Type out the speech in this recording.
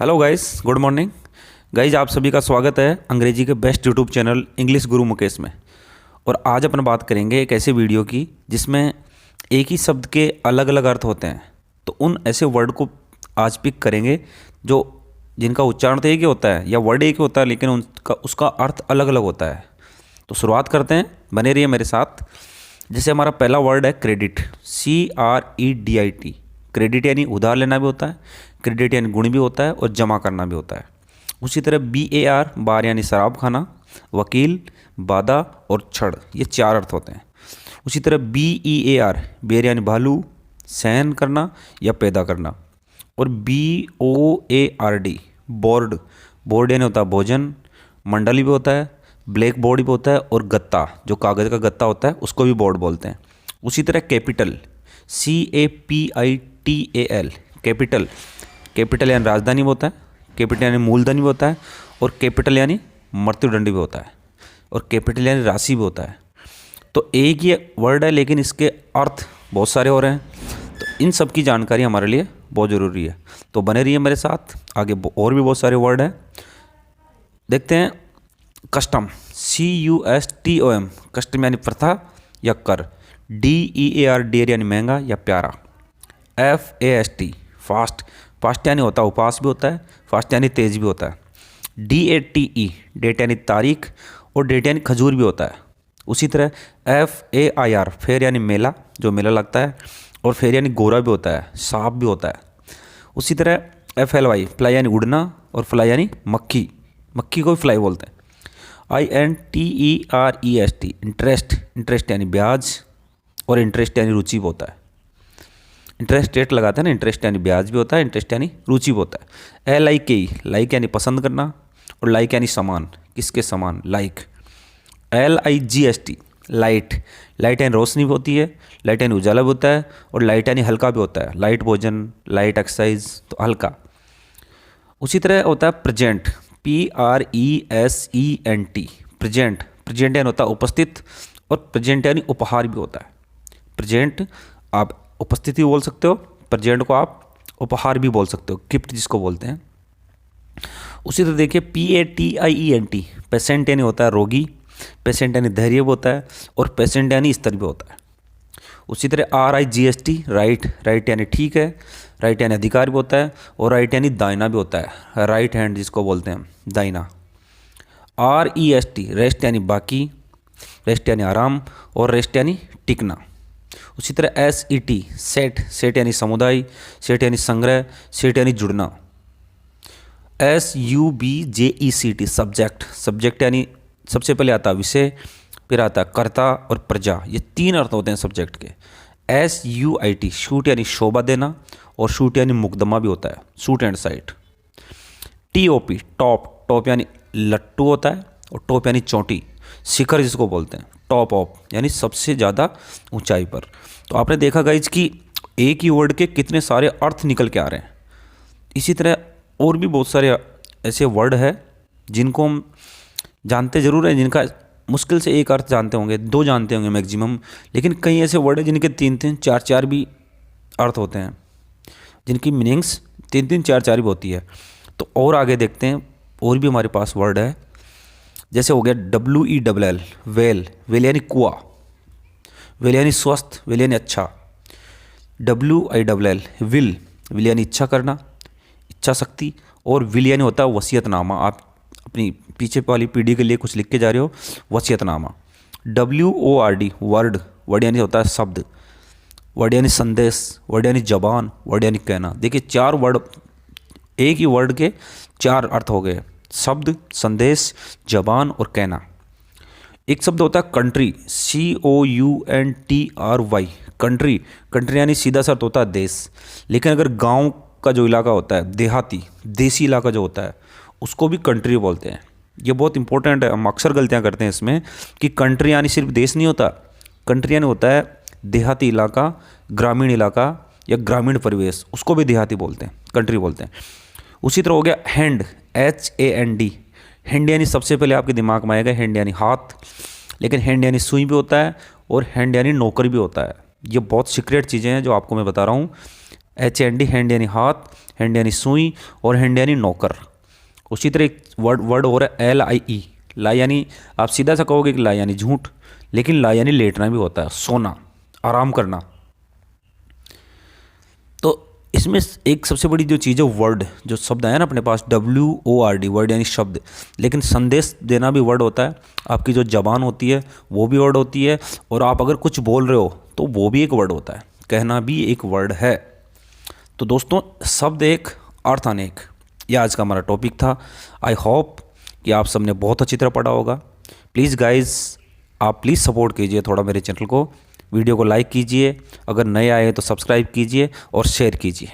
Hello guys, good morning guys. आप सभी का स्वागत है अंग्रेजी के बेस्ट यूट्यूब चैनल इंग्लिश गुरु मुकेश में। और आज अपन बात करेंगे एक ऐसे वीडियो की जिसमें एक ही शब्द के अलग अलग अर्थ होते हैं। तो उन ऐसे वर्ड को आज पिक करेंगे जो जिनका उच्चारण तो एक ही होता है या वर्ड एक ही होता है, लेकिन उसका अर्थ अलग अलग होता है। तो शुरुआत करते हैं, बने रहिए मेरे साथ। जैसे हमारा पहला वर्ड है क्रेडिट, CREDIT। क्रेडिट यानी उधार लेना भी होता है, क्रेडिट यानी गुण भी होता है और जमा करना भी होता है। उसी तरह BAR, बार यानी शराब खाना, वकील, बादा और छड़, ये चार अर्थ होते हैं। उसी तरह BEAR, बेर यानी भालू, सहन करना या पैदा करना। और BOARD, बोर्ड, बोर्ड यानी होता है भोजन, मंडली भी होता है, ब्लैक बोर्ड भी होता है और गत्ता, जो कागज़ का गत्ता होता है उसको भी बोर्ड बोलते हैं। उसी तरह कैपिटल, CAPITAL, कैपिटल, कैपिटल यानी राजधानी भी होता है, कैपिटल यानी मूलधन भी होता है और कैपिटल यानी मृत्युदंड भी होता है और कैपिटल यानी राशि भी होता है। तो एक ही वर्ड है लेकिन इसके अर्थ बहुत सारे हो रहे हैं। तो इन सब की जानकारी हमारे लिए बहुत ज़रूरी है। तो बने रहिए मेरे साथ, आगे और भी बहुत सारे वर्ड हैं। देखते हैं कस्टम, CUSTOM, कस्टम यानी प्रथा या कर। DEAR, डेयर यानी महंगा या प्यारा। FAST, फास्ट, फास्ट यानी होता है उपवास भी होता है, फास्ट यानी तेज भी होता है। DATE, डेट यानी तारीख और डेट यानी खजूर भी होता है। उसी तरह FAIR, फेयर यानी मेला, जो मेला लगता है, और फेयर यानी गोरा भी होता है, सांप भी होता है। उसी तरह FLY, फ्लाई यानी उड़ना और फ्लाई यानी मक्खी, मक्खी को भी फ्लाई बोलते हैं। INTEREST, इंटरेस्ट, इंटरेस्ट यानी ब्याज और इंटरेस्ट यानी रुचि भी होता है। इंटरेस्ट रेट लगाते हैं ना, इंटरेस्ट यानी ब्याज भी होता है, इंटरेस्ट यानी रुचि भी होता है। LIKE, लाइक यानी पसंद करना और लाइक यानी समान, किसके समान, लाइक। LIGST, लाइट, लाइट यानी रोशनी भी होती है, लाइट यानी उजाला भी होता है और लाइट यानी हल्का भी होता है, लाइट भोजन, लाइट एक्सरसाइज, तो हल्का। उसी तरह होता है प्रेजेंट, PRESENT, प्रेजेंट, प्रेजेंट यानी होता है उपस्थित और प्रेजेंट यानी उपहार भी होता है। प्रेजेंट आप उपस्थिति बोल सकते हो, प्रेजेंट को आप उपहार भी बोल सकते हो, गिफ्ट जिसको बोलते हैं। उसी तरह देखिए PATIENT, पेशेंट यानी होता है रोगी, पेशेंट यानी धैर्य भी होता है और पेशेंट यानी स्तर भी होता है। उसी तरह RIGST, राइट, राइट यानी ठीक है, राइट यानी अधिकार भी होता है और राइट यानी दाहिना भी होता है, राइट हैंड जिसको बोलते हैं, दाहिना। REST, रेस्ट यानी बाकी, रेस्ट यानी आराम और रेस्ट यानी टिकना। उसी तरह SET, सेट, सेट यानी समुदाय, सेट यानी संग्रह, सेट यानी जुड़ना। SUBJECT, सब्जेक्ट, सब्जेक्ट यानी सबसे पहले आता है विषय, फिर आता है कर्ता और प्रजा, ये तीन अर्थ होते हैं सब्जेक्ट के। SUIT, शूट यानी शोभा देना और शूट यानी मुकदमा भी होता है, shoot and site. TOP, top, top यानी लट्टू होता है और टॉप यानी चोटी, शिखर जिसको बोलते हैं, टॉप ऑफ यानी सबसे ज़्यादा ऊंचाई पर। तो आपने देखा गाइज कि एक ही वर्ड के कितने सारे अर्थ निकल के आ रहे हैं। इसी तरह और भी बहुत सारे ऐसे वर्ड हैं जिनको हम जानते ज़रूर हैं, जिनका मुश्किल से एक अर्थ जानते होंगे, दो जानते होंगे मैक्सिमम, लेकिन कई ऐसे वर्ड हैं जिनके तीन तीन चार चार भी अर्थ होते हैं, जिनकी मीनिंग्स तीन तीन चार चार भी होती है। तो और आगे देखते हैं, और भी हमारे पास वर्ड है। जैसे हो गया WELL, वेल, वेल यानी कुआ, वेल यानी स्वस्थ, वेल यानी अच्छा। WILL, विल, विल यानी इच्छा करना, इच्छा शक्ति, और विल यानी होता है वसीयतनामा। आप अपनी पीछे वाली पीढ़ी के लिए कुछ लिख के जा रहे हो, वसीयतनामा। WORD, वर्ड, वर्ड यानी होता है शब्द, वर्ड यानी संदेश, वर्ड यानी जबान, वर्ड यानी कहना। देखिए चार वर्ड, एक ही वर्ड के चार अर्थ हो गए, शब्द, संदेश, जबान और कहना। एक शब्द होता है कंट्री, COUNTRY, कंट्री, कंट्री यानी सीधा सा अर्थ होता है देश। लेकिन अगर गांव का जो इलाका होता है, देहाती, देसी इलाका जो होता है, उसको भी कंट्री बोलते हैं। ये बहुत इंपॉर्टेंट है, हम अक्सर गलतियां करते हैं इसमें कि कंट्री यानी सिर्फ देश नहीं होता, कंट्री यानी होता है देहाती इलाका, ग्रामीण इलाका या ग्रामीण परिवेश, उसको भी देहाती बोलते हैं, कंट्री बोलते हैं। उसी तरह हो गया हैंड, HAND, हैंड यानी सबसे पहले आपके दिमाग में आएगा हैंड यानी हाथ, लेकिन हैंड यानी सुई भी होता है और हैंड यानी नौकर भी होता है। ये बहुत सीक्रेट चीज़ें हैं जो आपको मैं बता रहा हूँ। HAND, हैंड यानी हाथ, हैंड यानी सुई, और हैंड यानी नौकर। उसी तरह एक वर्ड और है LIE। ला यानी आप सीधा सा कहोगे कि ला यानी झूठ, लेकिन ला यानी लेटना भी होता है, सोना, आराम करना। तो इसमें एक सबसे बड़ी जो चीज़ है वर्ड, जो शब्द है ना अपने पास, WORD, वर्ड यानी शब्द, लेकिन संदेश देना भी वर्ड होता है। आपकी जो जबान होती है वो भी वर्ड होती है, और आप अगर कुछ बोल रहे हो तो वो भी एक वर्ड होता है, कहना भी एक वर्ड है। तो दोस्तों, शब्द एक, अर्थ अनेक, ये आज का हमारा टॉपिक था। आई होप कि आप सबने बहुत अच्छी तरह पढ़ा होगा। प्लीज़ गाइज, आप प्लीज़ सपोर्ट कीजिए थोड़ा मेरे चैनल को, वीडियो को लाइक कीजिए, अगर नए आए तो सब्सक्राइब कीजिए और शेयर कीजिए।